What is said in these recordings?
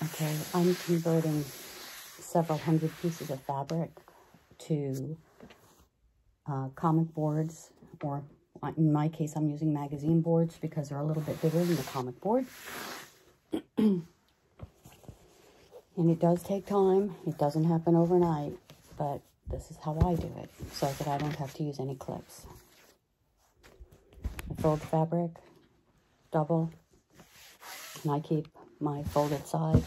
Okay, I'm converting several hundred pieces of fabric to comic boards, or in my case, I'm using magazine boards because they're a little bit bigger than the comic board. And it does take time. It doesn't happen overnight, but this is how I do it so that I don't have to use any clips. I fold fabric, double, and I keep my folded side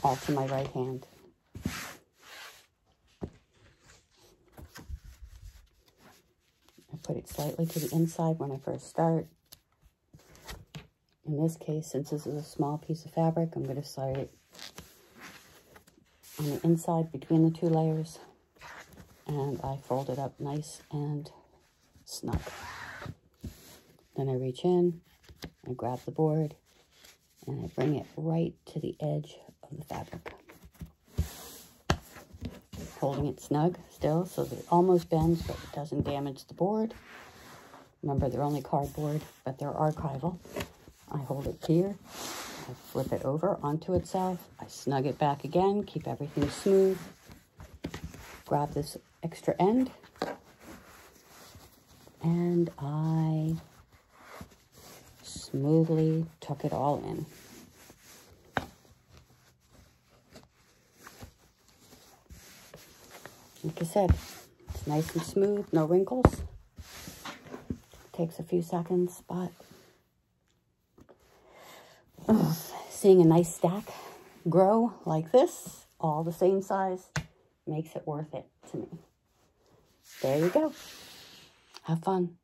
all to my right hand. I put it slightly to the inside when I first start. In this case, since this is a small piece of fabric, I'm going to slide it on the inside between the two layers, and I fold it up nice and snug. Then I reach in, I grab the board, and I bring it right to the edge of the fabric. Holding it snug still so that it almost bends, but it doesn't damage the board. Remember, they're only cardboard, but they're archival. I hold it here, I flip it over onto itself, I snug it back again, keep everything smooth, grab this extra end, and I smoothly tuck it all in. Like I said, it's nice and smooth, no wrinkles. Takes a few seconds, but seeing a nice stack grow like this, all the same size, makes it worth it to me. There you go. Have fun.